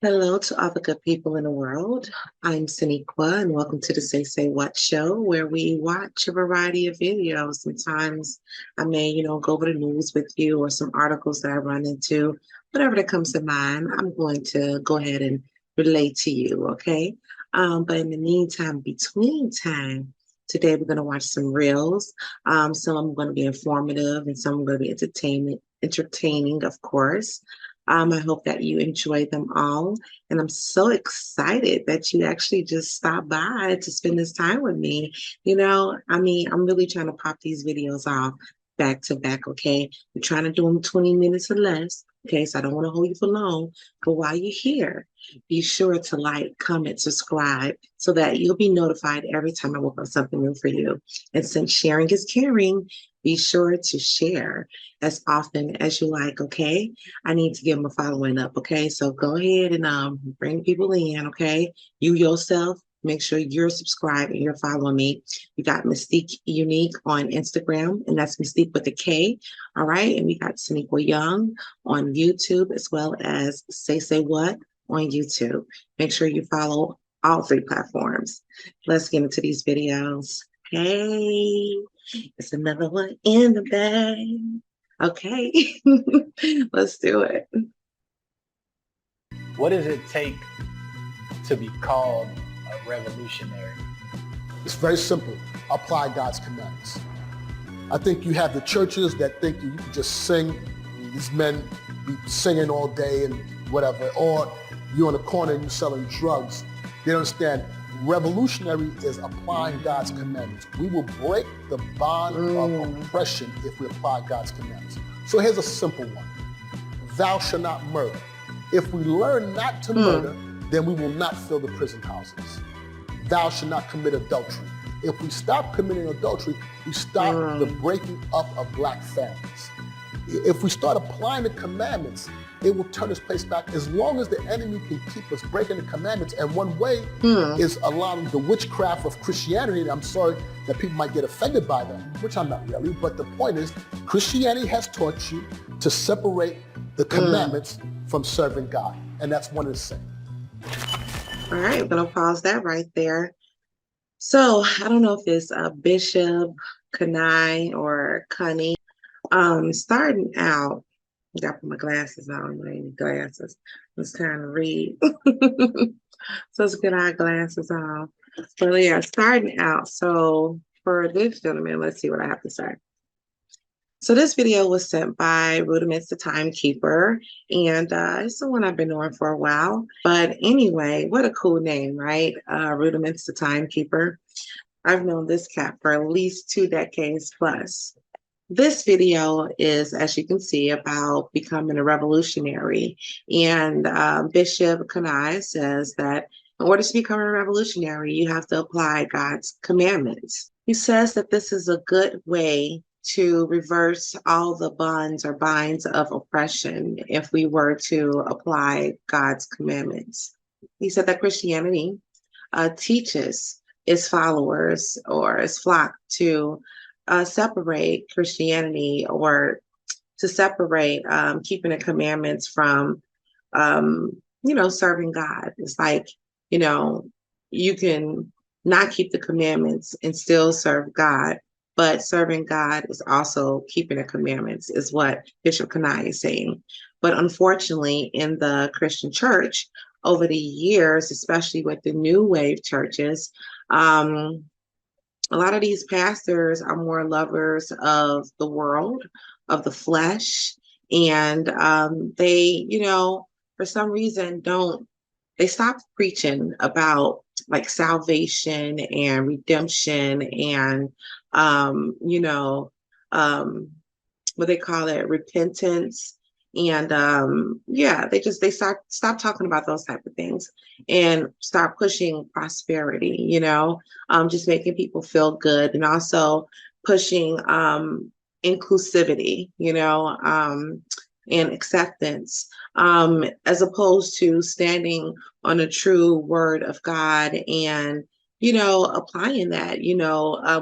Hello to all the good people in the world. I'm Saniqua, and welcome to the Say What show, where we watch a variety of videos. Sometimes I may, go over the news with you or some articles that I run into, whatever that comes to mind. I'm going to go ahead and relate to you, okay? But in the meantime, between time, today we're going to watch some reels. Some are going to be informative, and some are going to be entertaining, of course. I hope that you enjoy them all. And I'm so excited that you actually just stopped by to spend this time with me. I'm really trying to pop these videos off back to back, okay? We're trying to do them 20 minutes or less, okay? So I don't want to hold you for long. But while you're here, be sure to like, comment, subscribe so that you'll be notified every time I work on something new for you. And since sharing is caring, be sure to share as often as you like, okay? I need to give them a following up, okay? So go ahead and bring people in, okay? You yourself, make sure you're subscribed and you're following me. We got Mystique Unique on Instagram, and that's Mystique with a K, all right? And we got Saniqua Young on YouTube, as well as Say What on YouTube. Make sure you follow all three platforms. Let's get into these videos. Hey, it's another one in the bag. Okay, let's do it. What does it take to be called a revolutionary? It's very simple. Apply God's commandments. I think you have the churches that think you can just sing, these men be singing all day and whatever, or you're on the corner and you're selling drugs. They don't understand. Revolutionary is applying God's commandments. We will break the bond of oppression if we apply God's commandments. So here's a simple one. Thou shalt not murder. If we learn not to murder, then we will not fill the prison houses. Thou shalt not commit adultery. If we stop committing adultery, we stop the breaking up of black families. If we start applying the commandments, it will turn this place back as long as the enemy can keep us breaking the commandments. And one way is allowing the witchcraft of Christianity. And I'm sorry that people might get offended by that, which I'm not really. But the point is, Christianity has taught you to separate the commandments from serving God. And that's one of the same. All right, I'm going to pause that right there. So I don't know if it's Bishop, Kanai, or Connie. Starting out, I got to put my glasses on. I need glasses. It's time to read. So let's get our glasses on. So yeah, starting out. So for this gentleman, let's see what I have to say. So this video was sent by Rudiments the Timekeeper, and it's the one I've been knowing for a while. But anyway, what a cool name, right? Rudiments the Timekeeper. I've known this cat for at least 2 decades plus. This video is, as you can see, about becoming a revolutionary. And Bishop Kanai says that in order to become a revolutionary, you have to apply God's commandments. He says that this is a good way to reverse all the bonds or binds of oppression if we were to apply God's commandments. He said that Christianity teaches its followers or its flock to separate Christianity or to separate keeping the commandments from, serving God. It's like, you can not keep the commandments and still serve God, but serving God is also keeping the commandments, is what Bishop Kanai is saying. But unfortunately, in the Christian church, over the years, especially with the new wave churches, a lot of these pastors are more lovers of the world, of the flesh, and they, for some reason they stop preaching about like salvation and redemption and, what they call it, repentance. And they stop talking about those type of things and start pushing prosperity, just making people feel good, and also pushing inclusivity, and acceptance, as opposed to standing on a true word of God and, applying that,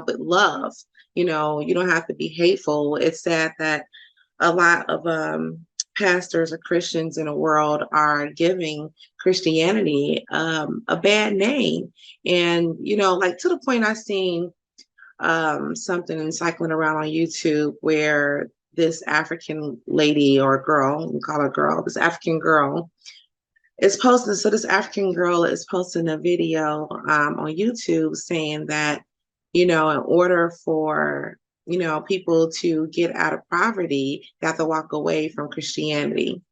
with love. You don't have to be hateful. It's sad that a lot of pastors or Christians in the world are giving Christianity a bad name. And, like to the point I seen something cycling around on YouTube where this African lady or girl, we call her girl, this African girl is posting. So this African girl is posting a video on YouTube saying that, in order for, people to get out of poverty, they have to walk away from Christianity.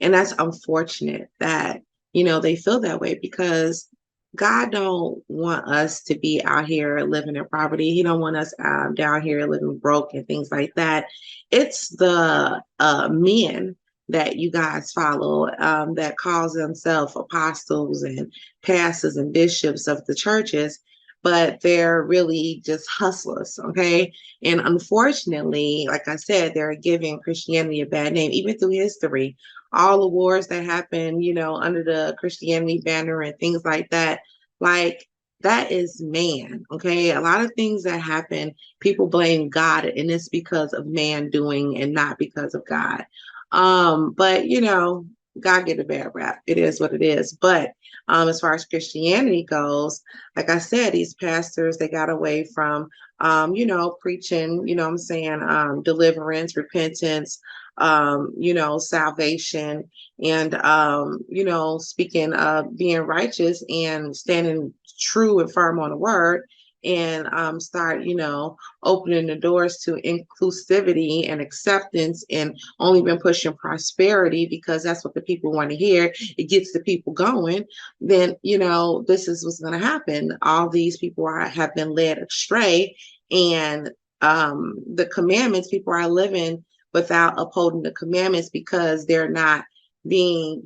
And that's unfortunate that, they feel that way because God don't want us to be out here living in poverty. He don't want us down here living broke and things like that. It's the men that you guys follow that calls themselves apostles and pastors and bishops of the churches, but they're really just hustlers, okay? And unfortunately, like I said, they're giving Christianity a bad name, even through history. All the wars that happened, under the Christianity banner and things like that, like that is man, okay? A lot of things that happen, people blame God, and it's because of man doing and not because of God. But God get a bad rap. It is what it is. But as far as Christianity goes, like I said, these pastors, they got away from preaching, what I'm saying, deliverance, repentance, salvation, and speaking of being righteous and standing true and firm on the word, and start opening the doors to inclusivity and acceptance, and only been pushing prosperity because that's what the people want to hear. It gets the people going. Then this is what's going to happen. All these people have been led astray, and the commandments, people are living without upholding the commandments because they're not being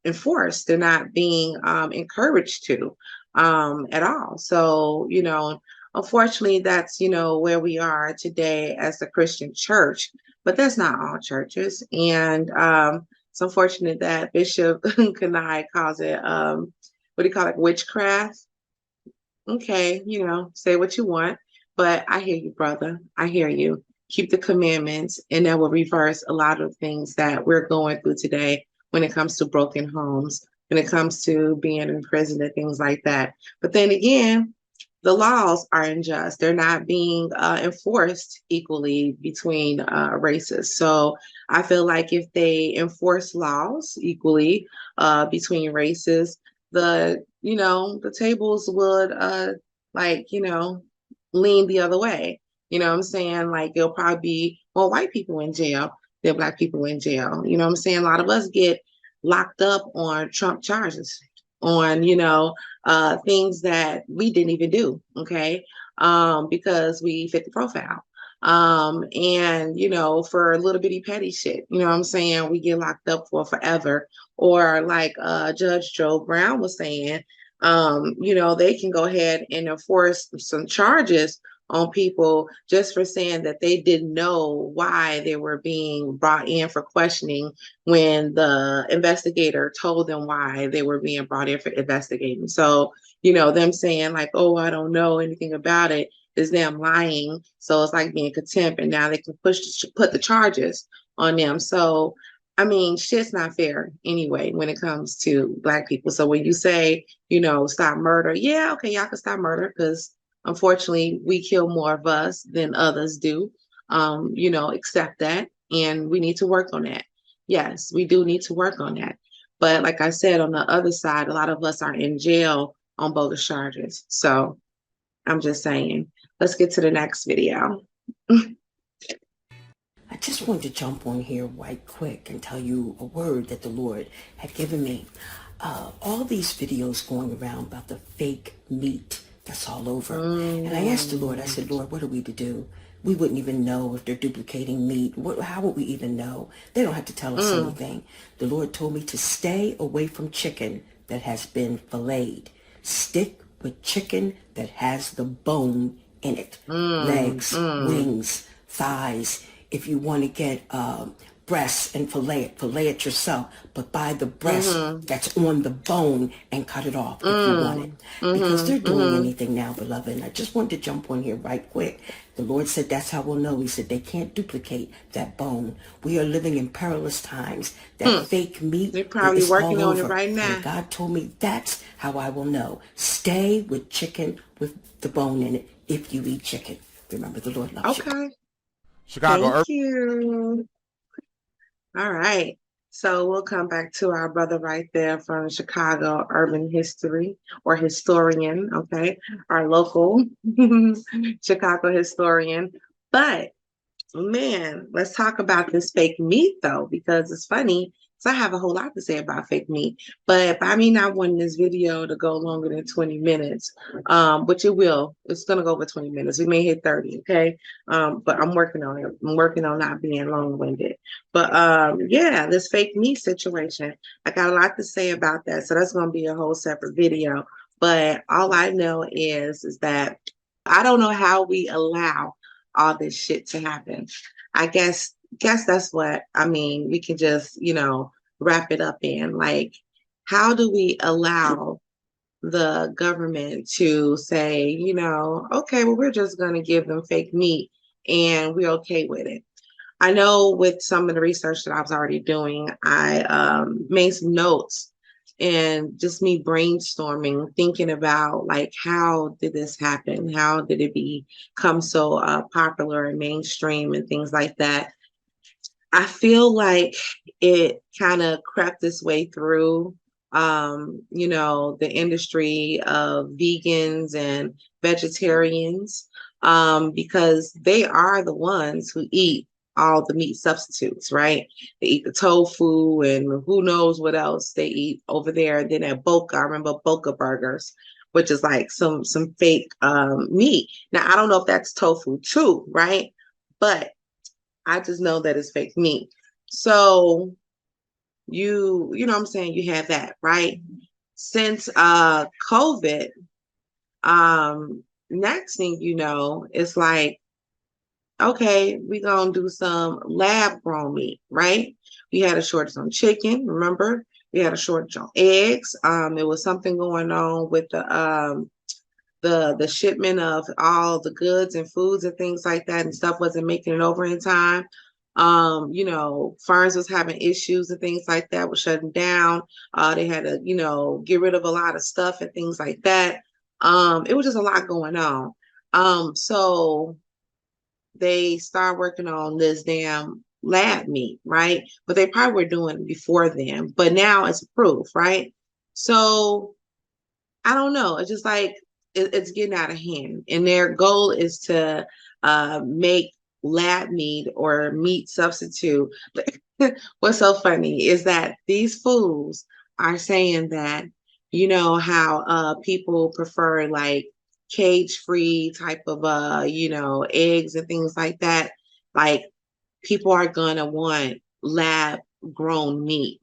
enforced. They're not being encouraged to at all. So unfortunately, that's where we are today as the Christian church, but that's not all churches. And it's unfortunate that Bishop Kanai calls it what do you call it, witchcraft. Okay, say what you want, but I hear you, brother. I hear you. Keep the commandments, and that will reverse a lot of things that we're going through today when it comes to broken homes, when it comes to being in prison and things like that. But then again, the laws are unjust. They're not being enforced equally between races. So I feel like if they enforce laws equally between races, the tables would lean the other way. You know what I'm saying? Like there'll probably be more white people in jail than black people in jail. You know what I'm saying? A lot of us get locked up on Trump charges, on, things that we didn't even do, okay? Because we fit the profile. And, for a little bitty petty shit, you know what I'm saying? We get locked up for forever. Or like Judge Joe Brown was saying, they can go ahead and enforce some charges on people just for saying that they didn't know why they were being brought in for questioning when the investigator told them why they were being brought in for investigating. So, them saying like, oh, I don't know anything about it is them lying. So it's like being contempt, and now they can put the charges on them. So, I mean, shit's not fair anyway when it comes to black people. So when you say, stop murder, yeah, okay, y'all can stop murder because unfortunately, we kill more of us than others do. Accept that. And we need to work on that. Yes, we do need to work on that. But like I said, on the other side, a lot of us are in jail on bogus charges. So I'm just saying, let's get to the next video. I just wanted to jump on here right quick and tell you a word that the Lord had given me. All these videos going around about the fake meat that's all over. And I asked the Lord, I said, Lord, what are we to do? We wouldn't even know if they're duplicating meat. How would we even know? They don't have to tell us anything. The Lord told me to stay away from chicken that has been filleted. Stick with chicken that has the bone in it. Legs, wings, thighs. If you want to get breasts and fillet it yourself, but buy the breast that's on the bone and cut it off if you want it. Because they're doing anything now, beloved. And I just wanted to jump on here right quick The Lord said that's how we'll know. He said they can't duplicate that bone. We are living in perilous times. That fake meat They're probably is all working on it over. right now. And God told me that's how I will know. Stay with chicken with the bone in it if you eat chicken. Remember, the Lord loves you. Okay. Chicago. Thank you. All right. So we'll come back to our brother right there from Chicago Urban History or historian, okay? Our local Chicago historian. But man, let's talk about this fake meat though, because it's funny. So I have a whole lot to say about fake meat, but by me not wanting this video to go longer than 20 minutes, which it will, it's gonna go over 20 minutes. We may hit 30, okay? But I'm working on it. I'm working on not being long-winded. But yeah, this fake meat situation, I got a lot to say about that. So that's gonna be a whole separate video. But all I know is that I don't know how we allow all this shit to happen. I guess that's what I mean. We can just, wrap it up in like, how do we allow the government to say, okay, well, we're just going to give them fake meat and we're okay with it. I know with some of the research that I was already doing, I made some notes and just me brainstorming, thinking about like, how did this happen? How did it become so popular and mainstream and things like that? I feel like it kind of crept its way through, the industry of vegans and vegetarians, because they are the ones who eat all the meat substitutes, right? They eat the tofu and who knows what else they eat over there. And then at Boca, I remember Boca burgers, which is like some fake meat. Now I don't know if that's tofu too, right? But I just know that it's fake meat. So you know what I'm saying, you have that, right? Since COVID, next thing you know, it's like, okay, we're gonna do some lab grown meat, right? We had a shortage on chicken, remember? We had a shortage on eggs. There was something going on with the shipment of all the goods and foods and things like that, and stuff wasn't making it over in time. Farms was having issues and things like that, was shutting down. They had to, get rid of a lot of stuff and things like that. It was just a lot going on. So they start working on this damn lab meat, right? But they probably were doing it before then, but now it's approved, right? So I don't know. It's just like it's getting out of hand, and their goal is to make lab meat or meat substitute. What's so funny is that these fools are saying that, how people prefer like cage-free type of eggs and things like that. Like people are gonna want lab grown meat,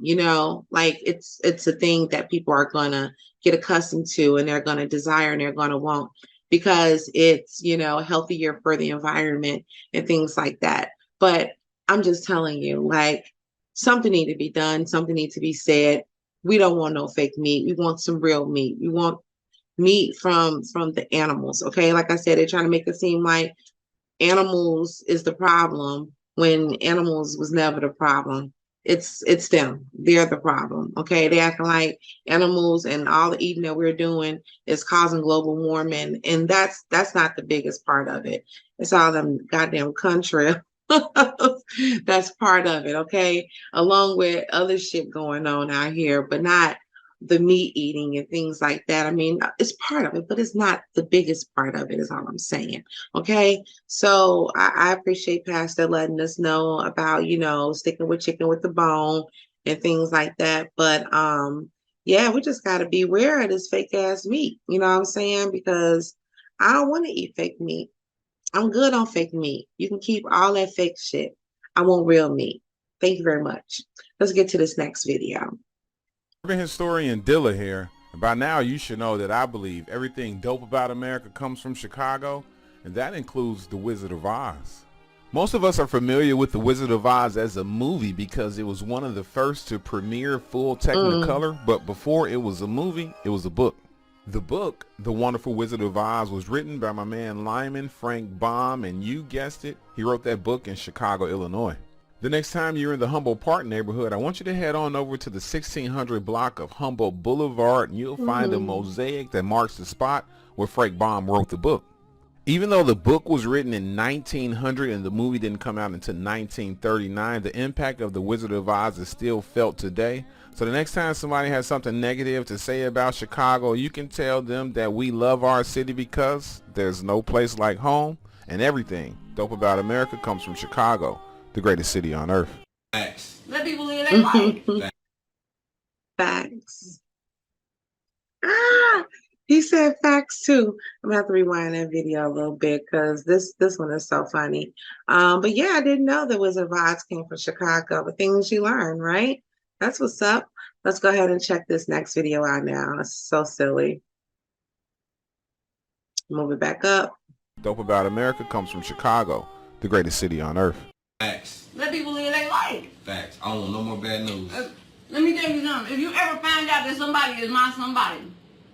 like it's a thing that people are gonna get accustomed to and they're gonna desire and they're gonna want, because it's healthier for the environment and things like that. But I'm just telling you, like, something need to be done, something need to be said. We don't want no fake meat. We want some real meat. We want meat from the animals. Okay, like I said, they're trying to make it seem like animals is the problem when animals was never the problem. It's them. They're the problem. Okay, they acting like animals and all the eating that we're doing is causing global warming, and that's not the biggest part of it. It's all them goddamn country. That's part of it. Okay, along with other shit going on out here, but not the meat eating and things like that. I mean, it's part of it, but it's not the biggest part of it, is all I'm saying. Okay. So I appreciate Pastor letting us know about, sticking with chicken with the bone and things like that. But yeah, we just gotta beware of this fake ass meat. You know what I'm saying? Because I don't want to eat fake meat. I'm good on fake meat. You can keep all that fake shit. I want real meat. Thank you very much. Let's get to this next video. Urban historian Dilla here. And by now you should know that I believe everything dope about America comes from Chicago, and that includes The Wizard of Oz. Most of us are familiar with The Wizard of Oz as a movie because it was one of the first to premiere full Technicolor, but before it was a movie, it was a book. The book, The Wonderful Wizard of Oz, was written by my man Lyman Frank Baum, and you guessed it, he wrote that book in Chicago, Illinois. The next time you're in the Humboldt Park neighborhood, I want you to head on over to the 1600 block of Humboldt Boulevard, and you'll find a mosaic that marks the spot where Frank Baum wrote the book. Even though the book was written in 1900 and the movie didn't come out until 1939, the impact of The Wizard of Oz is still felt today. So the next time somebody has something negative to say about Chicago, you can tell them that we love our city because there's no place like home, and everything dope about America comes from Chicago, the greatest city on earth. Facts. Let people live their life. Facts. Ah, he said facts too. I'm gonna have to rewind that video a little bit because this one is so funny. But yeah, I didn't know the Wizard of Oz came from Chicago. The things you learn, right? That's what's up. Let's go ahead and check this next video out now. It's so silly. Move it back up. Dope about America comes from Chicago, the greatest city on earth. Facts. Let people live their life. Facts. I don't want no more bad news. Let me tell you something. If you ever find out that somebody is my somebody,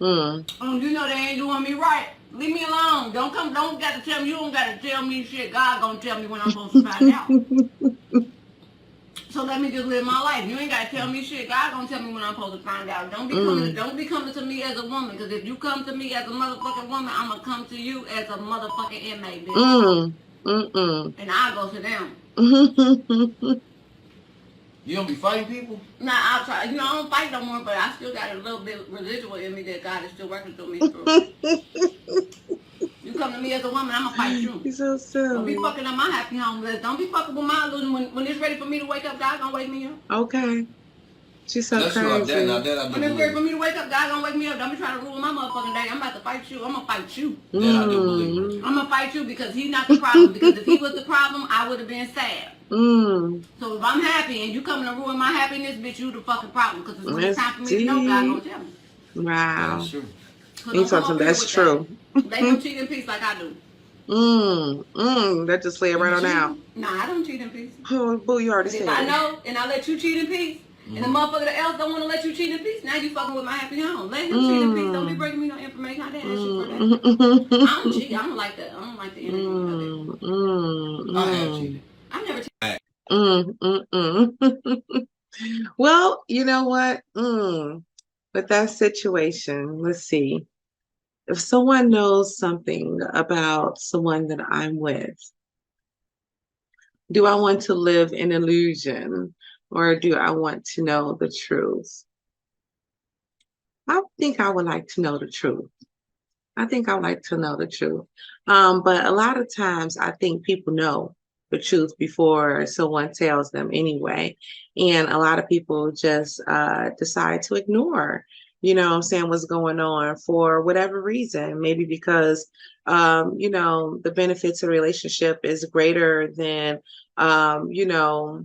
you know they ain't doing me right, leave me alone. Don't gotta tell me, you don't gotta tell me shit. God gonna tell me when I'm supposed to find out. So let me just live my life. You ain't gotta tell me shit. God gonna tell me when I'm supposed to find out. Don't be coming to me as a woman, because if you come to me as a motherfucking woman, I'm gonna come to you as a motherfucking inmate, bitch. And I'll go to them. You don't be fighting people? Nah, I'll try. You know, I don't fight no more, but I still got a little bit residual in me that God is still working through me through. You come to me as a woman, I'm gonna fight you. He's so silly. Don't be fucking up my happy home. Don't be fucking with my illusion. When it's ready for me to wake up, God gonna wake me up. Okay. She's so That's crazy. true. That I do When it's ready believe. for me to wake up, God gonna wake me up. Don't be trying to rule my motherfucking day. I'm about to fight you. I'm gonna fight you. That I do believe. I'm gonna fight you because he's not the problem. Because if he was the problem, I would have been sad. So if I'm happy and you coming to ruin my happiness, bitch, you the fucking problem. Because when it's time for me to know, God gonna tell me. Wow. That's true. You something that's true. They don't cheat in peace like I do. That just slid right on out. Nah, I don't cheat in peace. Oh, boo, you already If said I it. know and I let you cheat in peace, and the motherfucker else don't want to let you cheat in peace, now you fucking with my happy home. Let him cheat in peace. Don't be bringing me no information. I didn't ask you for that. I don't cheat. I don't like that. I don't like the energy of it. I have cheated. I never cheated. Well, you know what? With that situation, let's see. If someone knows something about someone that I'm with, do I want to live in illusion or do I want to know the truth? I think I would like to know the truth. I think I would like to know the truth. But a lot of times I think people know the truth before someone tells them anyway. And a lot of people just decide to ignore, you know what I'm saying, what's going on for whatever reason. Maybe because, you know, the benefits of the relationship is greater than, you know,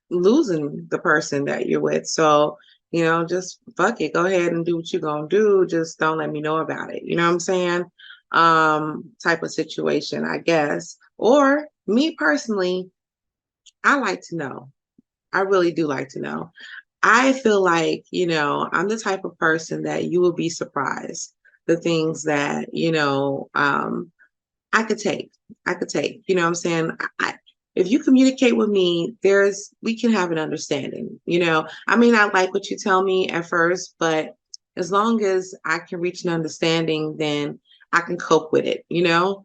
losing the person that you're with. So, you know, just fuck it. Go ahead and do what you're going to do. Just don't let me know about it. You know what I'm saying? Type of situation, I guess. Or me personally, I like to know. I really do like to know. I feel like, you know, I'm the type of person that you will be surprised the things that, you know, I could take. You know what I'm saying? If you communicate with me, we can have an understanding. You know, I may not like what you tell me at first, but as long as I can reach an understanding, then I can cope with it, you know?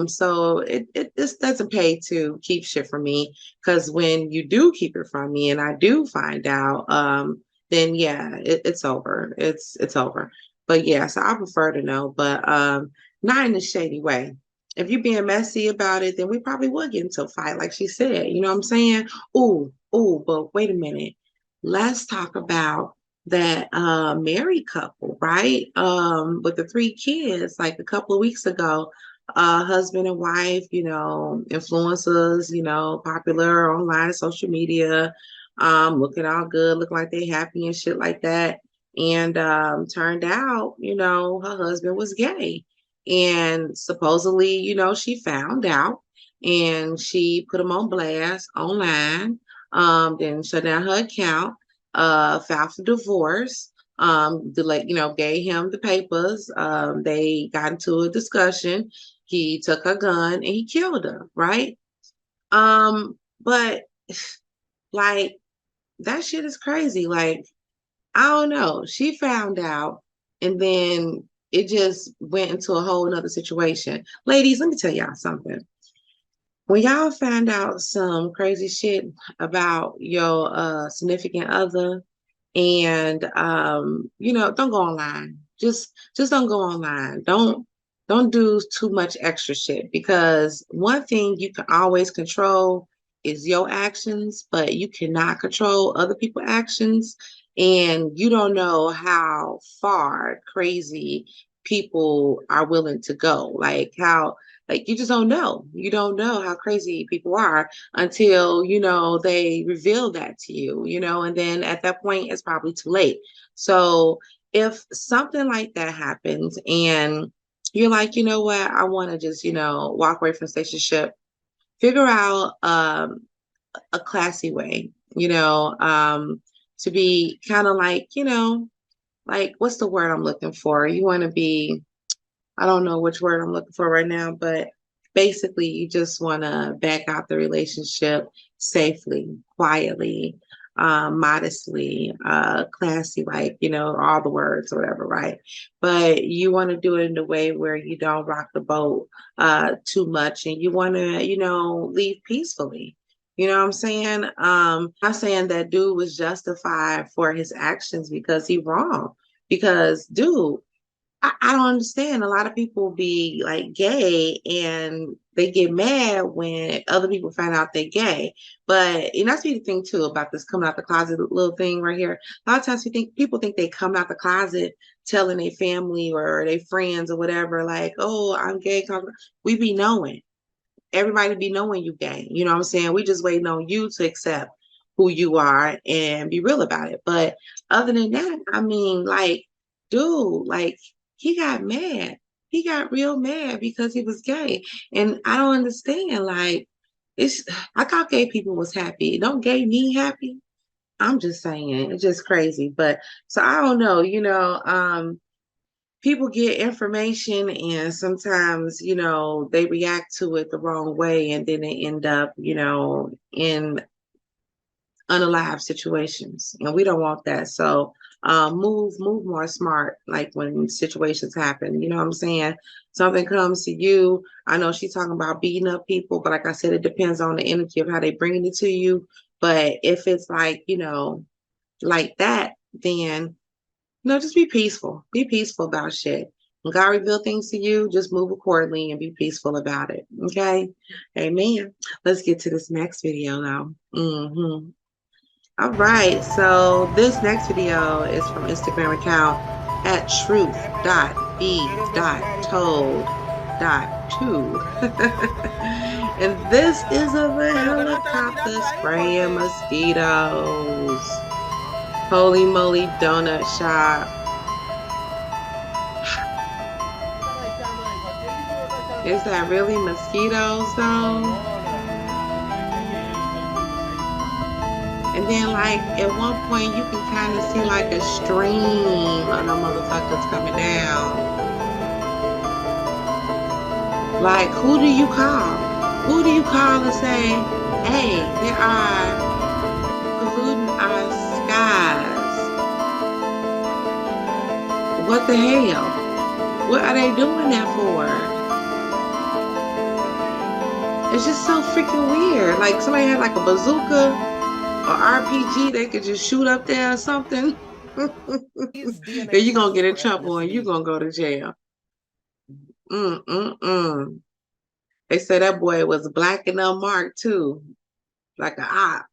So it just doesn't pay to keep shit from me, because when you do keep it from me and I do find out, then yeah, it's over. It's over. But yeah, so I prefer to know, but not in a shady way. If you're being messy about it, then we probably would get into a fight, like she said. You know what I'm saying? Ooh, but wait a minute. Let's talk about that married couple, right? With the 3 kids, like a couple of weeks ago, husband and wife, you know, influencers, you know, popular online, social media, looking all good, look like they happy and shit like that. And turned out, you know, her husband was gay. And supposedly, you know, she found out and she put him on blast online, then shut down her account, filed for divorce. Gave him the papers. They got into a discussion. He took her gun and he killed her, right? But like that shit is crazy. Like, I don't know. She found out and then it just went into a whole nother situation. Ladies, let me tell y'all something. When y'all find out some crazy shit about your significant other, and don't go online. Just don't go online. Don't do too much extra shit, because one thing you can always control is your actions, but you cannot control other people's actions, and you don't know how far crazy people are willing to go. Like you just don't know. You don't know how crazy people are until, they reveal that to you, and then at that point, it's probably too late. So if something like that happens and you're like, you know what, I want to just, walk away from the relationship, figure out a classy way, to be kind of like, like, what's the word I'm looking for? You want to be, I don't know which word I'm looking for right now, but basically you just want to back out the relationship safely, quietly, modestly, classy, like, all the words or whatever, right? But you want to do it in a way where you don't rock the boat too much, and you want to, leave peacefully. You know what I'm saying? Not saying that dude was justified for his actions because he wrong. Because dude, I don't understand. A lot of people be like gay and they get mad when other people find out they're gay. But that's the thing too about this coming out the closet little thing right here. A lot of times people think they come out the closet telling their family or their friends or whatever, like, oh, I'm gay. We be knowing. Everybody be knowing you gay. You know what I'm saying? We just waiting on you to accept who you are and be real about it. But other than that, I mean, like, dude, like, he got mad. He got real mad because he was gay. And I don't understand. Like, I thought gay people was happy. Don't gay me happy? I'm just saying, it's just crazy. But so I don't know, people get information and sometimes, they react to it the wrong way and then they end up, in unalive situations, and we don't want that. So move more smart, like when situations happen, you know what I'm saying? Something comes to you. I know she's talking about beating up people, but like I said, it depends on the energy of how they bringing it to you. But if it's like, like that, then just be peaceful. Be peaceful about shit. When God reveal things to you, just move accordingly and be peaceful about it. Okay? Amen. Let's get to this next video now. All right, so this next video is from Instagram account at truth.be.told.2. And this is of a helicopter spraying mosquitoes. Holy moly donut shop. Is that really mosquitoes though? And then, like, at one point, you can kind of see, like, a stream of the motherfuckers coming down. Like, who do you call? Who do you call and say, hey, they are polluting our skies? What the hell? What are they doing that for? It's just so freaking weird. Like, somebody had, like, a bazooka or RPG, they could just shoot up there or something. Then you're going to get in trouble and you're going to go to jail. They say that boy was black and unmarked too. Like an op.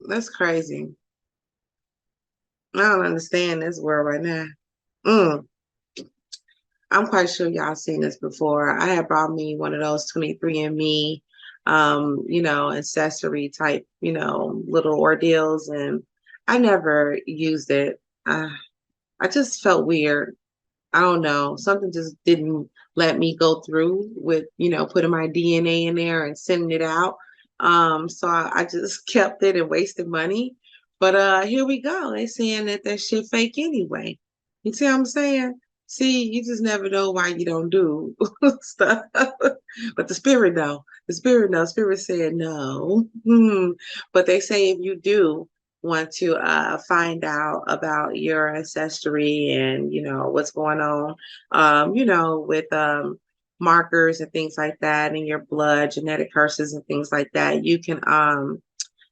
That's crazy. I don't understand this world right now. I'm quite sure y'all seen this before. I had brought me one of those 23andMe accessory type, little ordeals, and I never used it. I just felt weird. I don't know. Something just didn't let me go through with, putting my DNA in there and sending it out. So I just kept it and wasted money But here we go. They saying that shit fake anyway. You see what I'm saying? See, you just never know why you don't do stuff. But the spirit know. The spirit knows. Spirit said no. But they say if you do want to find out about your ancestry and what's going on, with markers and things like that in your blood, genetic curses and things like that, you can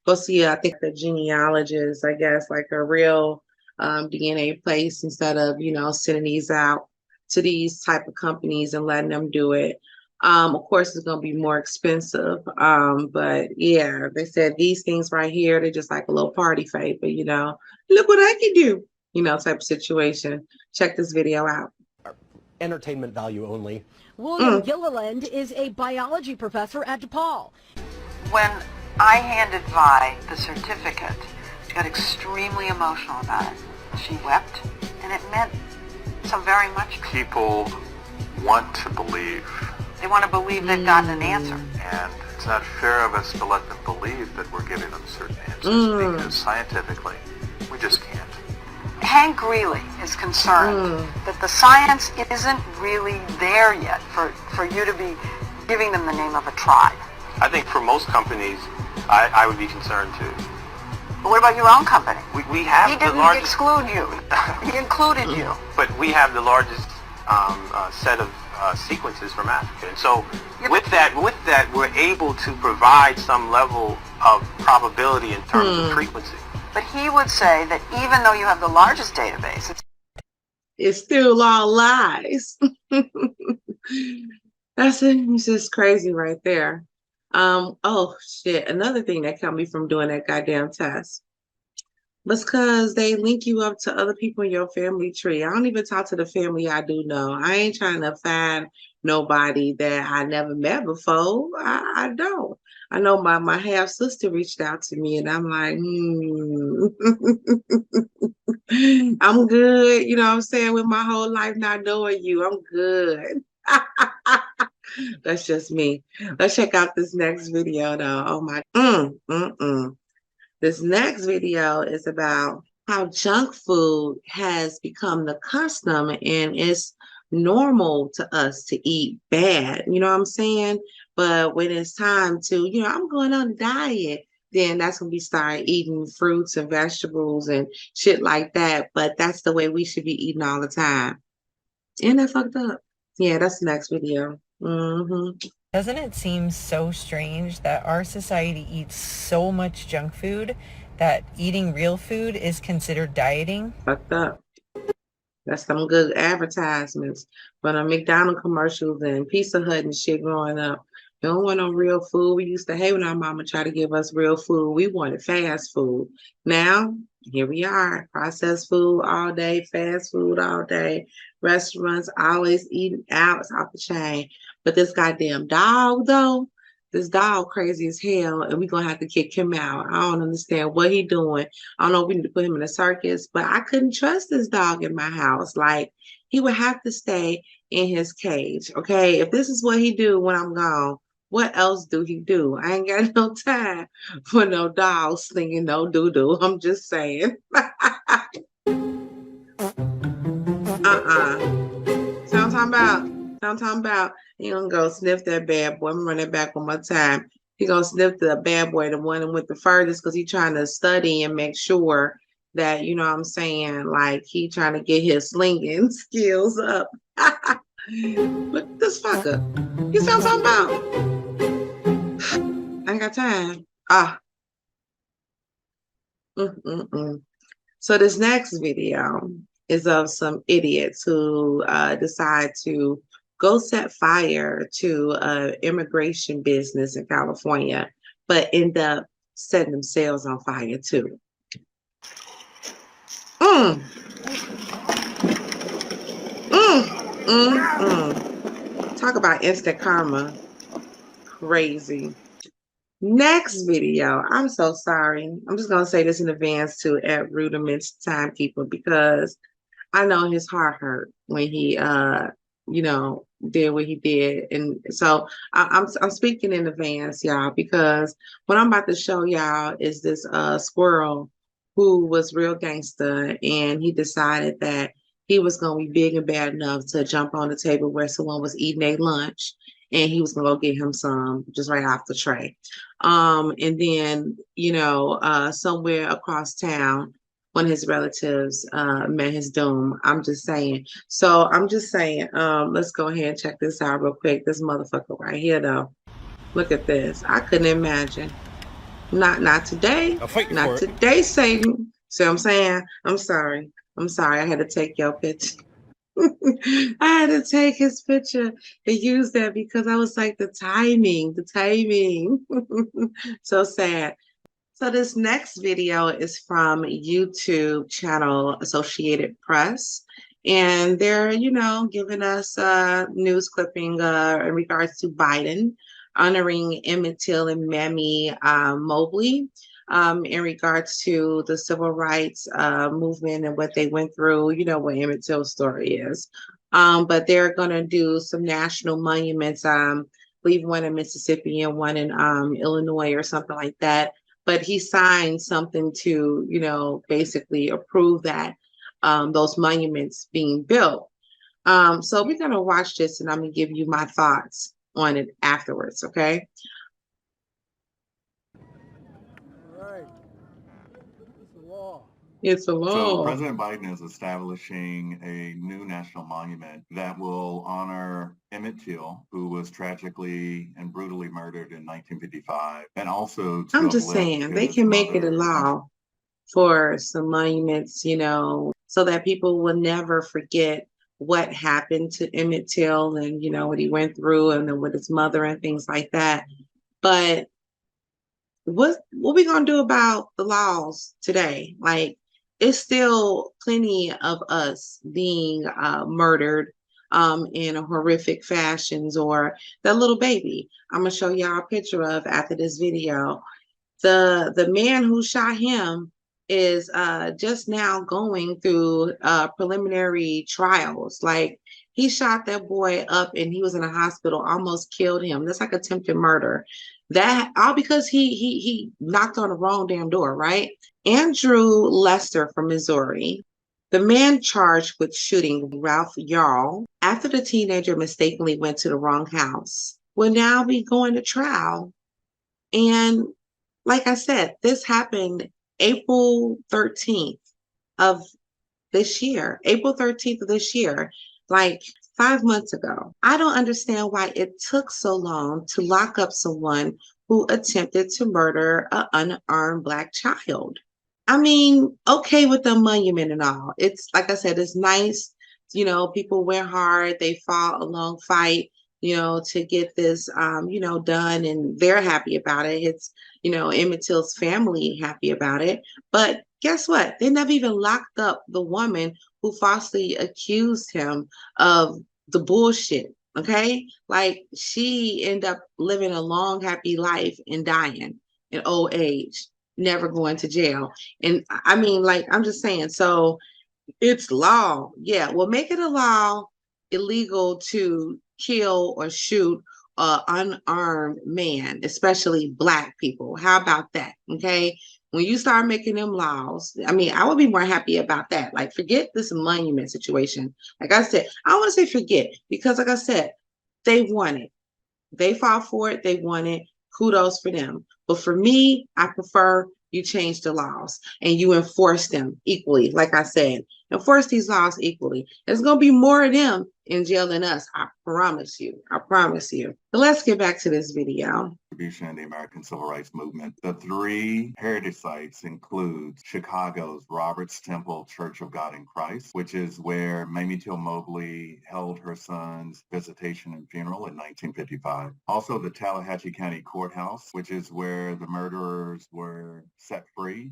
go see, I think, the genealogist, I guess, like a real DNA place instead of, sending these out to these type of companies and letting them do it. Of course, it's going to be more expensive. But yeah, they said these things right here, they're just like a little party favor, look what I can do, type of situation. Check this video out. Entertainment value only. William Gilliland is a biology professor at DePaul. When I handed Vi the certificate, she got extremely emotional about it. She wept, and it meant so very much. People want to believe. They want to believe they've gotten an answer. And it's not fair of us to let them believe that we're giving them certain answers because scientifically, we just can't. Hank Greeley is concerned that the science isn't really there yet for you to be giving them the name of a tribe. I think for most companies, I would be concerned too. But what about your own company? We have He the didn't largest... exclude you. He included you. But we have the largest set of sequences from Africa. And so with that, we're able to provide some level of probability in terms of frequency. But he would say that even though you have the largest database, it's still all lies. That's it. It's just crazy right there. Oh shit. Another thing that kept me from doing that goddamn test was because they link you up to other people in your family tree. I don't even talk to the family I do know. I ain't trying to find nobody that I never met before. I don't. I know my half sister reached out to me and I'm like, I'm good. You know what I'm saying? With my whole life not knowing you, I'm good. That's just me. Let's check out this next video though. Oh my, This next video is about how junk food has become the custom and it's normal to us to eat bad. You know what I'm saying? But when it's time to, I'm going on a diet, then that's when we start eating fruits and vegetables and shit like that. But that's the way we should be eating all the time. Ain't that fucked up? Yeah, that's the next video. Doesn't it seem so strange that our society eats so much junk food that eating real food is considered dieting? Fucked up. That's some good advertisements for the McDonald's commercials and Pizza Hut and shit growing up. You don't want no real food. We used to hate when our mama tried to give us real food. We wanted fast food. Now, here we are. Processed food all day, fast food all day. Restaurants always eating out. It's off the chain. But this goddamn dog, though, this dog crazy as hell, and we're going to have to kick him out. I don't understand what he doing. I don't know if we need to put him in a circus, but I couldn't trust this dog in my house. Like, he would have to stay in his cage, okay? If this is what he do when I'm gone, what else do he do? I ain't got no time for no dog slinging no doo-doo. I'm just saying. Sound talking about he gonna go sniff that bad boy. I'm running back one more time. He gonna sniff the bad boy, the one that went the furthest, because he trying to study and make sure that, you know what I'm saying, like he trying to get his slinging skills up. Look at this fucker. You see what I'm talking about? I ain't got time. So this next video is of some idiots who decide to go set fire to immigration business in California, but end up setting themselves on fire too. Talk about instant karma. Crazy. Next video. I'm so sorry. I'm just going to say this in advance to at Rudiments Timekeeper, because I know his heart hurt when he, did what he did. And so I'm speaking in advance, y'all, because what I'm about to show y'all is this squirrel who was real gangster, and he decided that he was going to be big and bad enough to jump on the table where someone was eating their lunch, and he was going to go get him some just right off the tray. And then, somewhere across town, one of his relatives met his doom. I'm just saying. So I'm just saying, let's go ahead and check this out real quick. This motherfucker right here, though. Look at this. I couldn't imagine. Not today. I'm fighting Not for it. today, Satan. See what I'm saying? I'm sorry. I'm sorry. I had to take your picture. I had to take his picture and use that because I was like, the timing. So sad. So this next video is from YouTube channel Associated Press. And they're, giving us a news clipping in regards to Biden honoring Emmett Till and Mamie Mobley in regards to the civil rights movement and what they went through, what Emmett Till's story is. But they're going to do some national monuments, I believe one in Mississippi and one in Illinois or something like that. But he signed something to, basically approve that those monuments being built. So we're going to watch this and I'm going to give you my thoughts on it afterwards, okay? It's a law. So President Biden is establishing a new national monument that will honor Emmett Till, who was tragically and brutally murdered in 1955, and also to I'm just saying they can make it a law for some monuments, so that people will never forget what happened to Emmett Till and, what he went through and then with his mother and things like that. But what we gonna do about the laws today? Like, it's still plenty of us being murdered in horrific fashions, or that little baby I'm gonna show y'all a picture of after this video. The man who shot him is just now going through preliminary trials. Like, he shot that boy up and he was in a hospital, almost killed him. That's like attempted murder. That all because he knocked on the wrong damn door, right? Andrew Lester from Missouri, the man charged with shooting Ralph Yarl after the teenager mistakenly went to the wrong house, will now be going to trial. And like I said, this happened April 13th of this year, like 5 months ago. I don't understand why it took so long to lock up someone who attempted to murder an unarmed Black child. I mean, okay with the monument and all. It's like I said, it's nice. People went hard. They fought a long fight, to get this, done, and they're happy about it. It's, Emmett Till's family happy about it. But guess what? They never even locked up the woman who falsely accused him of the bullshit. Okay? Like, she ended up living a long, happy life and dying in old age, never going to jail. And I mean, like, I'm just saying, so it's law. Yeah, well, make it a law illegal to kill or shoot an unarmed man, especially Black people. How about that? Okay. When you start making them laws, I mean, I would be more happy about that. Like, forget this monument situation. Like I said, I don't want to say forget, because like I said, they won it. They fought for it. They won it. Kudos for them. But for me, I prefer you change the laws and you enforce them equally. Like I said, enforce these laws equally. There's going to be more of them in jail than us. I promise you. I promise you. But let's get back to this video. In the American Civil Rights Movement. The 3 heritage sites include Chicago's Roberts Temple Church of God in Christ, which is where Mamie Till Mobley held her son's visitation and funeral in 1955. Also, the Tallahatchie County Courthouse, which is where the murderers were set free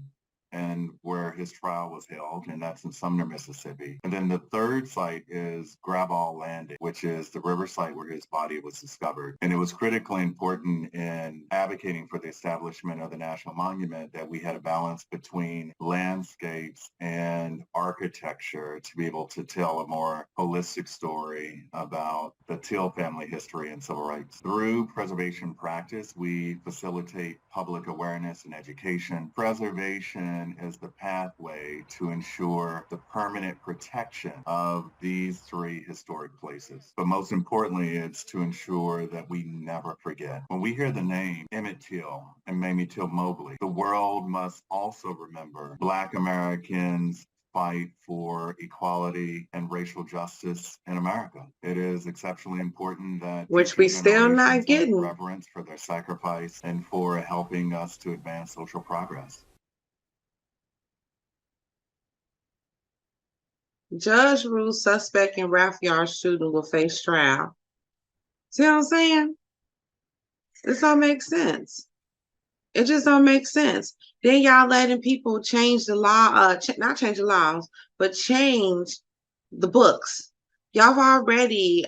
and where his trial was held, and that's in Sumner, Mississippi. And then the 3rd site is Graball Landing, which is the river site where his body was discovered. And it was critically important in advocating for the establishment of the National Monument that we had a balance between landscapes and architecture to be able to tell a more holistic story about the Till family history and civil rights. Through preservation practice, we facilitate public awareness and education. Preservation legislation is the pathway to ensure the permanent protection of these three historic places. But most importantly, it's to ensure that we never forget. When we hear the name Emmett Till and Mamie Till Mobley, the world must also remember Black Americans fight for equality and racial justice in America. It is exceptionally important that which we still not getting. Have reverence for their sacrifice and for helping us to advance social progress. Judge rules suspect in rap yard shooting will face trial. See what I'm saying? This don't make sense. It just don't make sense. Then y'all letting people change the law, not change the laws, but change the books. Y'all have already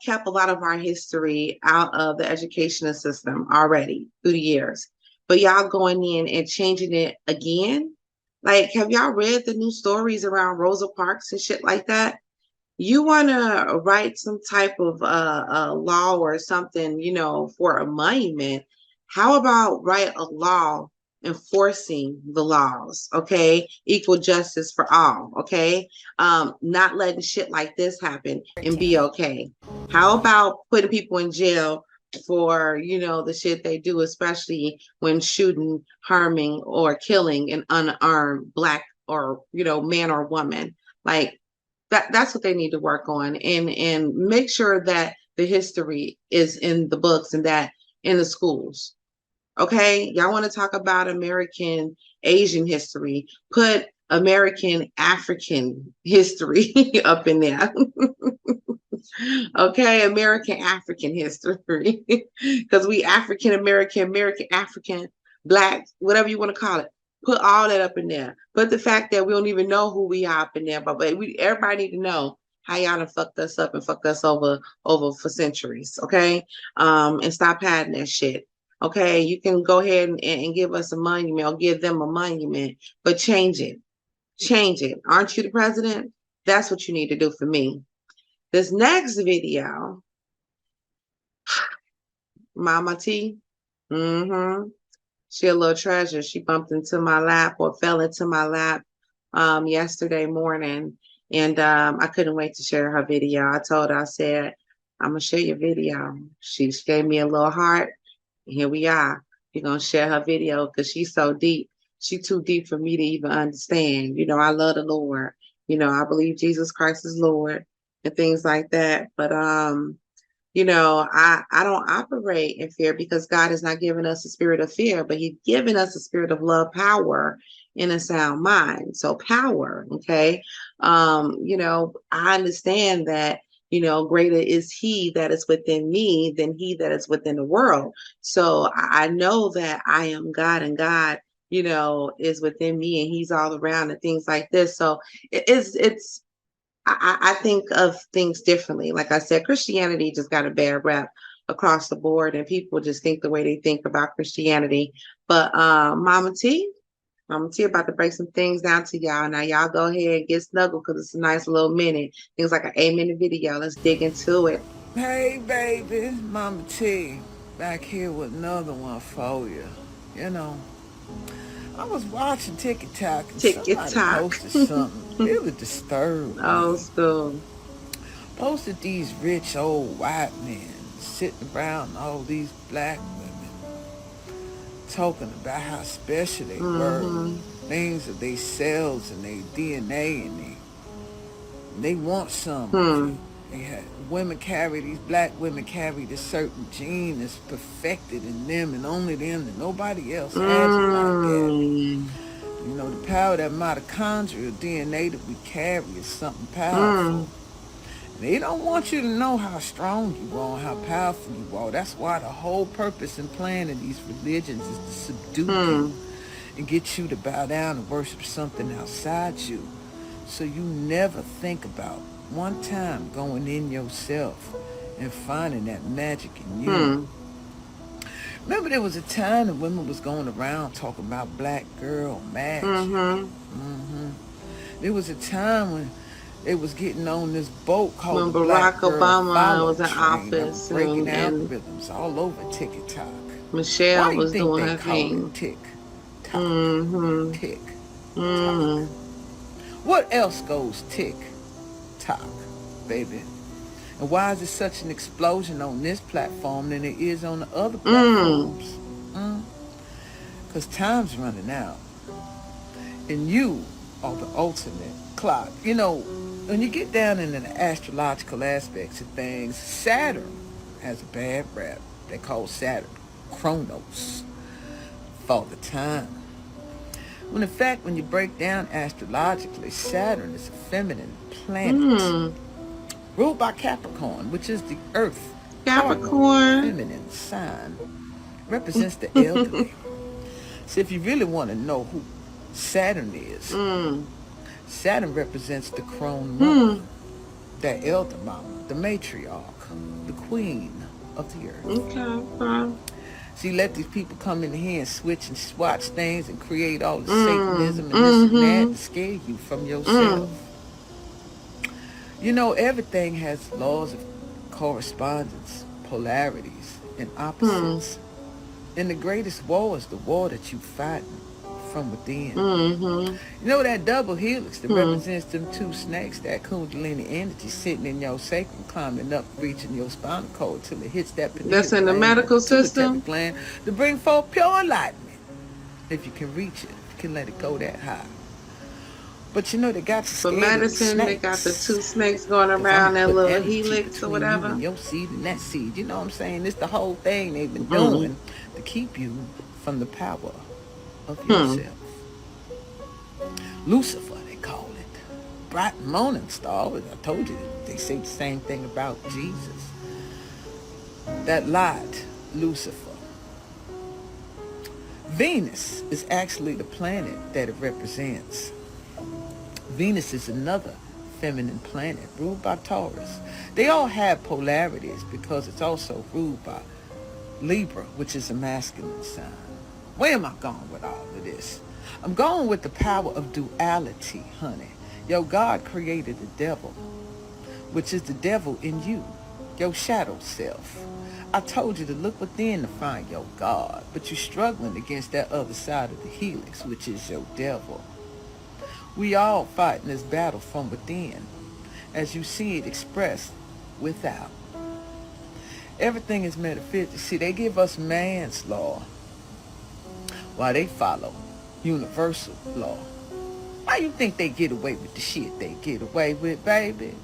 kept a lot of our history out of the educational system already through the years. But y'all going in and changing it again? Like, have y'all read the new stories around Rosa Parks and shit like that? You want to write some type of law or something, you know, for a monument. How about write a law enforcing the laws, okay? Equal justice for all, okay? Not letting shit like this happen and be okay. How about putting people in jail for, you know, the shit they do, especially when shooting, harming, or killing an unarmed Black or, you know, man or woman? Like, that's what they need to work on, and make sure that the history is in the books and that in the schools. Okay, y'all want to talk about American Asian history, put American African history up in there. Okay, American African history, because we African American, African, Black, whatever you want to call it. Put all that up in there. Put the fact that we don't even know who we are up in there, but everybody need to know how y'all done fucked us up and fucked us over for centuries. Okay, and stop hiding that shit. Okay, you can go ahead and give us a monument or give them a monument, but change it. Change it. Aren't you the president? That's what you need to do for me. This next video, Mama T, she a little treasure. She bumped into my lap or fell into my lap yesterday morning, and I couldn't wait to share her video. I told her, I said, I'm gonna share your video. She gave me a little heart. Here we are. We're gonna share her video because she's so deep. She's too deep for me to even understand. You know, I love the Lord. You know, I believe Jesus Christ is Lord and things like that. But you know, I don't operate in fear because God has not given us a spirit of fear, but He's given us a spirit of love, power, and a sound mind. So power, okay. You know, I understand that, you know, greater is He that is within me than he that is within the world. So I know that I am God and God, you know, is within me and He's all around and things like this. So it's I think of things differently. Like I said, Christianity just got a bad rap across the board, and people just think the way they think about Christianity. But Mama T about to break some things down to y'all. Now y'all go ahead and get snuggled because it's a nice little minute. Things like an 8-minute video. Let's dig into it. Hey baby, Mama T, back here with another one for you. You know, I was watching TikTok and somebody posted something really disturbing. Old school. Posted these rich old white men sitting around all these Black women talking about how special they were, things of their cells and their DNA, and they want some. They had these Black women carried a certain gene that's perfected in them and only them, and nobody else has it like that. You know, the power of that mitochondrial DNA that we carry is something powerful. They don't want you to know how strong you are and how powerful you are. That's why the whole purpose and plan of these religions is to subdue you and get you to bow down and worship something outside you. So you never think about one time going in yourself and finding that magic in you. Remember, there was a time that women was going around talking about black girl magic. There was a time when they was getting on this boat called when Barack Obama was in office, breaking algorithms all over TikTok. Michelle was doing her thing. TikTok. Mm. What else goes tick tock, baby? And why is there such an explosion on this platform than there is on the other platforms? Because time's running out. And you are the ultimate clock. You know, when you get down into the astrological aspects of things, Saturn has a bad rap. They call Saturn Chronos, Father Time. When in fact, when you break down astrologically, Saturn is a feminine planet ruled by Capricorn, which is the Earth Capricorn feminine sign, represents the elderly. So if you really want to know who Saturn is, Saturn represents the crone woman, that elder mama, the matriarch, the queen of the earth. Okay. So you let these people come in here and switch and swatch things and create all the Satanism and this and that to scare you from yourself. You know, everything has laws of correspondence, polarities, and opposites. And the greatest war is the war that you fight from within. You know that double helix that represents them two snakes, that kundalini energy sitting in your sacrum, climbing up, reaching your spinal cord till it hits that pineal That's in the medical system gland to bring forth pure enlightenment. If you can reach it, if you can let it go that high. But you know they got for medicine. They got the two snakes going around that little helix or whatever. You and your seed and that seed. You know what I'm saying? It's the whole thing they've been doing to keep you from the power of yourself. Lucifer, they call it. Bright morning star. I told you they say the same thing about Jesus. That light, Lucifer. Venus is actually the planet that it represents. Venus is another feminine planet ruled by Taurus. They all have polarities because it's also ruled by Libra, which is a masculine sign. Where am I going with all of this? I'm going with the power of duality, honey. Yo, God created the devil, which is the devil in you, your shadow self. I told you to look within to find your God, but you're struggling against that other side of the helix, which is your devil. We all fighting this battle from within, as you see it expressed without. Everything is metaphysics. See, they give us man's law while they follow universal law. Why you think they get away with the shit they get away with, baby?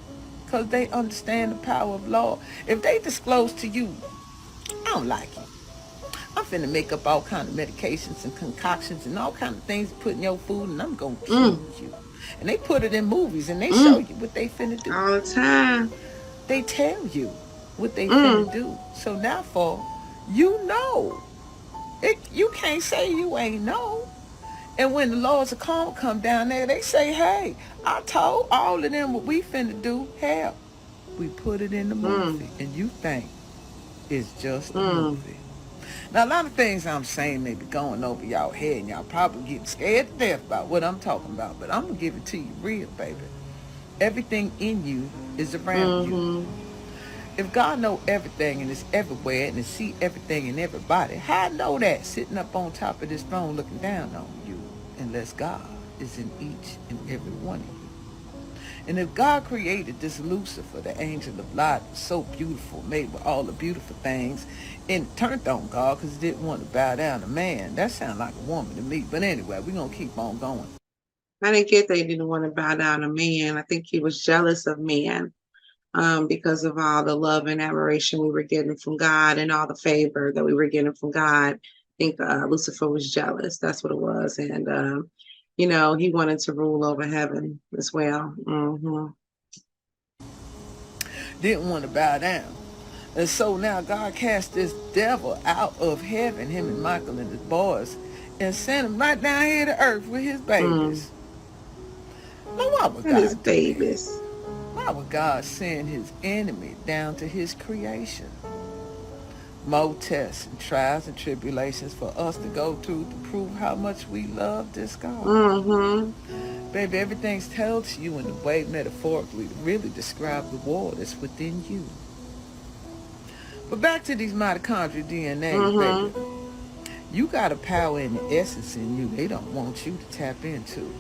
Because they understand the power of law. If they disclose to you, I don't like you, I'm finna make up all kind of medications and concoctions and all kind of things to put in your food, and I'm gonna kill you. And they put it in movies, and they show you what they finna do. All the time. They tell you what they finna do. So therefore, you know. You can't say you ain't know. And when the laws of karma come down there, they say, hey, I told all of them what we finna do. Hell, we put it in the movie, and you think it's just a movie. Now, a lot of things I'm saying may be going over y'all head, and y'all probably getting scared to death about what I'm talking about, but I'm going to give it to you real, baby. Everything in you is around you. If God know everything and is everywhere and see everything in everybody, how I know that sitting up on top of this throne looking down on you, unless God is in each and every one of you? And if God created this Lucifer, the angel of light, so beautiful, made with all the beautiful things, and turned on God because he didn't want to bow down to man, that sounds like a woman to me. But anyway, we're going to keep on going. I didn't get that he didn't want to bow down to man. I think he was jealous of man because of all the love and admiration we were getting from God and all the favor that we were getting from God. I think Lucifer was jealous. That's what it was. And, you know, he wanted to rule over heaven as well. Didn't want to bow down. And so now God cast this devil out of heaven, him and Michael and his boys, and sent him right down here to earth with his babies. Now, why would God his babies? Why would God send his enemy down to his creation? More tests and trials and tribulations for us to go through to prove how much we love this God. Baby, everything's told to you in a way metaphorically to really describe the war that's within you. But back to these mitochondrial DNA, baby. You got a power and the essence in you they don't want you to tap into.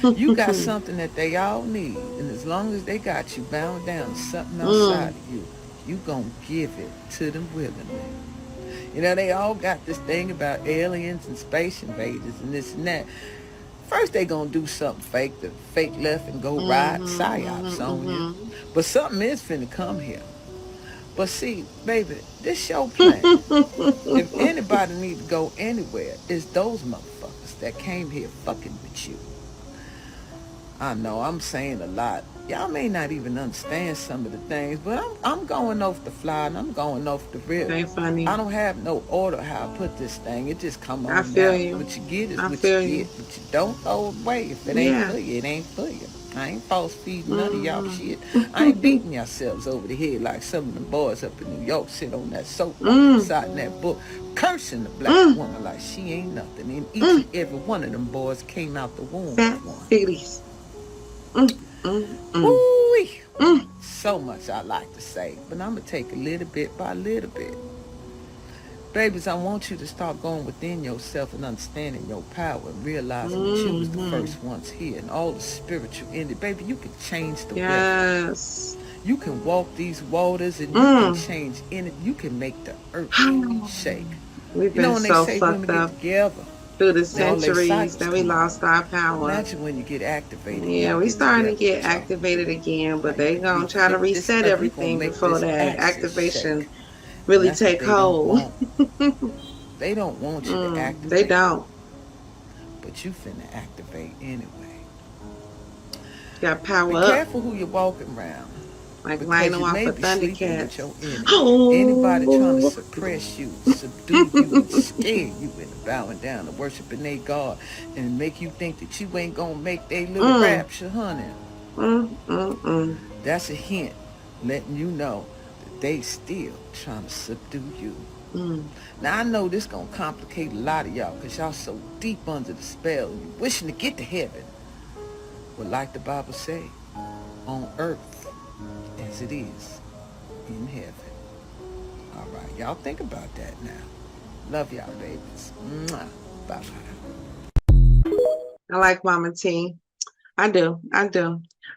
You got something that they all need, and as long as they got you bound down to something outside of you, you gonna give it to them willingly. You know, they all got this thing about aliens and space invaders and this and that. First they gonna do something fake, the fake left and go ride psyops on you. But something is finna come here. But see, baby, this your plan. If anybody need to go anywhere, it's those motherfuckers that came here fucking with you. I know I'm saying a lot. Y'all may not even understand some of the things, but I'm going off the fly and I'm going off the rip. Ain't funny. I don't have no order how I put this thing. It just come on I feel out. you. What you get is I what feel you you. get. But you don't throw it away. If it ain't for you, it ain't for you. I ain't false feeding none of y'all shit. I ain't beating yourselves over the head like some of them boys up in New York sit on that soapbox beside that book cursing the black woman like she ain't nothing. And each and every one of them boys came out the womb Fat with one. figgies. Ooh-wee. So much I like to say, but I'm going to take a little bit by little bit. Babies, I want you to start going within yourself and understanding your power and realizing that you was the first ones here and all the spiritual in it. Baby, you can change the weather. You can walk these waters and you can change in it. You can make the earth shake. We've You know been when so they say fucked women up get together. through the all they centuries cycles that we come lost our power. Imagine when you get activated. Yeah, we starting to get activated again, but they gonna try to reset everything before that activation really take hold. They don't want you to activate. They don't. But you finna activate anyway. Got power Be up. careful who you're walking around. Like lining off for Thundercats. Anybody trying to suppress you, subdue you, and scare you into bowing down and worshiping their God and make you think that you ain't gonna make their little rapture, honey. That's a hint letting you know that they still trying to subdue you. Now I know this gonna complicate a lot of y'all because y'all so deep under the spell and you wishing to get to heaven. But like the Bible say, on earth as it is in heaven. All right, y'all think about that now. Love y'all, babies. Mwah. Bye-bye. I like Mama T. I do.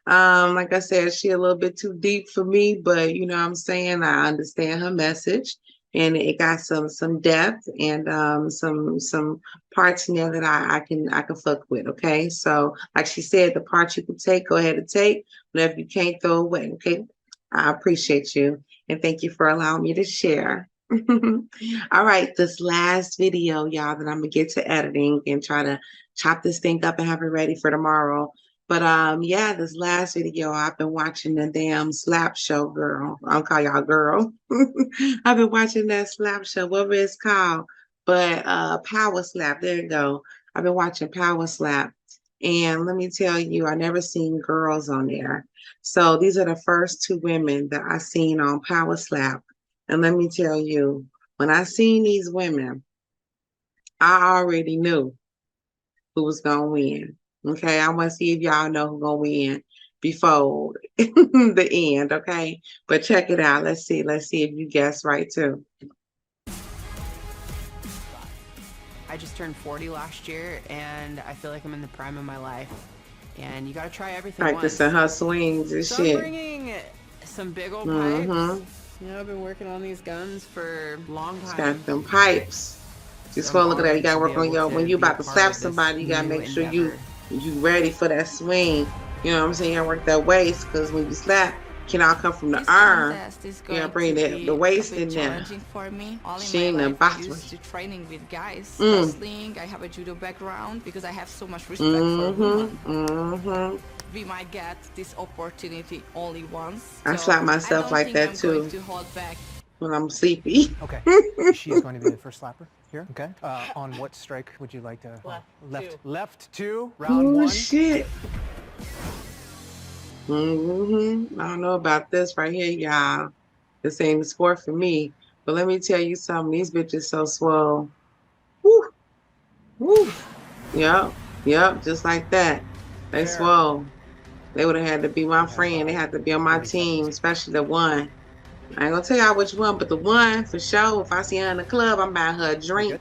Like I said, she a little bit too deep for me, but you know what I'm saying? I understand her message. And it got some depth and some parts in there that I can fuck with. Okay, so like she said, the parts you can take, go ahead and take. Whatever you can't, throw away. Okay, I appreciate you and thank you for allowing me to share. All right, this last video, y'all, that I'm gonna get to editing and try to chop this thing up and have it ready for tomorrow. But yeah, this last video, I've been watching the damn slap show, girl. I'll call y'all girl. I've been watching that slap show, whatever it's called. But Power Slap, there you go. I've been watching Power Slap. And let me tell you, I never seen girls on there. So these are the first two women that I seen on Power Slap. And let me tell you, when I seen these women, I already knew who was gonna win. Okay, I want to see if y'all know who's gonna win before the end. Okay, but check it out. Let's see if you guess right too. I just turned 40 last year, and I feel like I'm in the prime of my life. And you gotta try everything Practicing her swings and shit. I'm bringing some big old pipes. You know, I've been working on these guns for a long time. Got them pipes. Just look at that. You gotta work on your, when you about to slap somebody, you gotta make sure you ready for that swing. You know what I'm saying? You gotta work that waist, because when you slap, it can all come from the arm. You gotta bring the waist in there. For me. She in the bottom. Used to training with guys, wrestling. I have a judo background because I have so much respect for women. We might get this opportunity only once. I slap myself like that too when I'm sleepy. Okay, she is going to be the first slapper here. Okay, on what strike would you like to? Left two, round one. Oh shit. I don't know about this right here, y'all. This ain't a sport for me. But let me tell you something. These bitches so swole. Woo. Woo. Yep. Just like that. They swole. They would have had to be my friend. They had to be on my team, especially the one. I ain't gonna tell y'all which one, but the one for sure. If I see her in the club, I'm buying her a drink.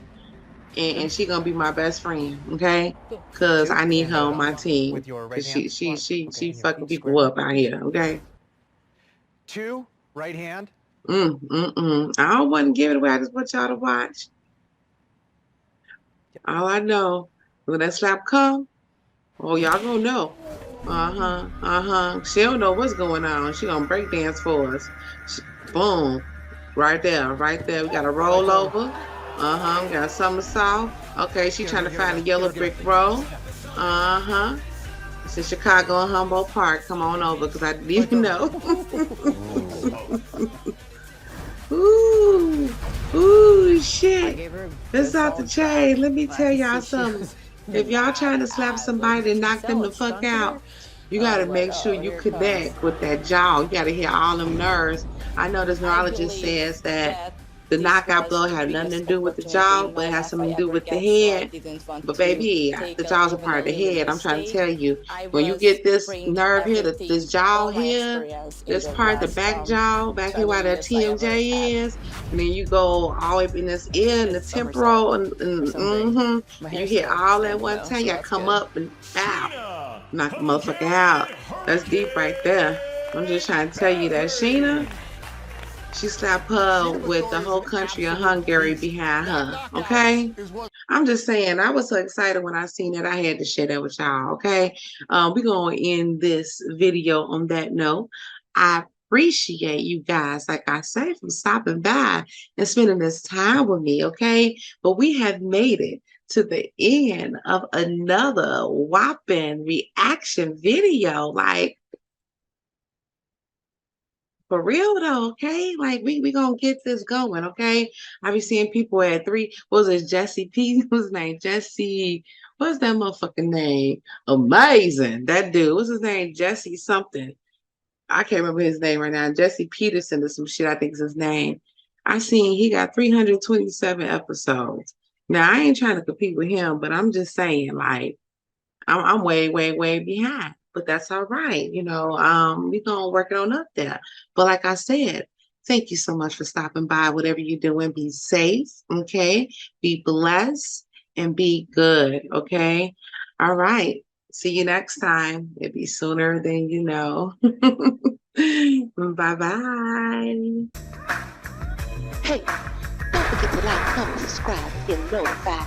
and she gonna be my best friend, okay? Cause I need her on my team. With your right Cause hand. she fucking people up out here, okay? 2, right hand. I don't want to give it away. I just want y'all to watch. All I know, when that slap come, oh, y'all gonna know. She don't know what's going on. She gonna break dance for us. Boom. Right there, right there. We got a roll over. We got a somersault. Okay, she trying to find a yellow brick road. It's in Chicago and Humboldt Park. Come on over, because I didn't even know. Ooh, shit. This is off the chain. Let me tell y'all something. If y'all trying to slap somebody and knock them the fuck out, you got to make sure you connect with that jaw. You got to hit all them nerves. I know this neurologist says that the knockout blow had nothing to do with the jaw, but it has something to do with the head. But baby, the jaw's a part of the head. I'm trying to tell you, when you get this nerve here, this jaw here, this part, the back jaw, back here where that TMJ is, and then you go all the way up in this ear and the temporal, and you hit all at one time. You got to come up and out, knock the motherfucker out. That's deep right there. I'm just trying to tell you that Sheena, she slapped her with the whole country of Hungary behind her, okay? I'm just saying, I was so excited when I seen it. I had to share that with y'all, okay? We're going to end this video on that note. I appreciate you guys, like I say, for stopping by and spending this time with me, okay? But we have made it to the end of another Whoppin reaction video. Like, for real though, okay? Like we gonna get this going, okay? I be seeing people at 3, what was it, Jesse P? What's his name? Jesse, what's that motherfucking name? Amazing. That dude, what's his name? Jesse something. I can't remember his name right now. Jesse Peterson or some shit, I think is his name. I seen he got 327 episodes. Now I ain't trying to compete with him, but I'm just saying, like, I'm way behind, but that's all right. You know, we're gonna work it on up there. But like I said, thank you so much for stopping by. Whatever you're doing, be safe, okay? Be blessed and be good, okay? All right. See you next time. It'll be sooner than you know. Bye-bye. Hey, don't forget to like, comment, subscribe, and get notified.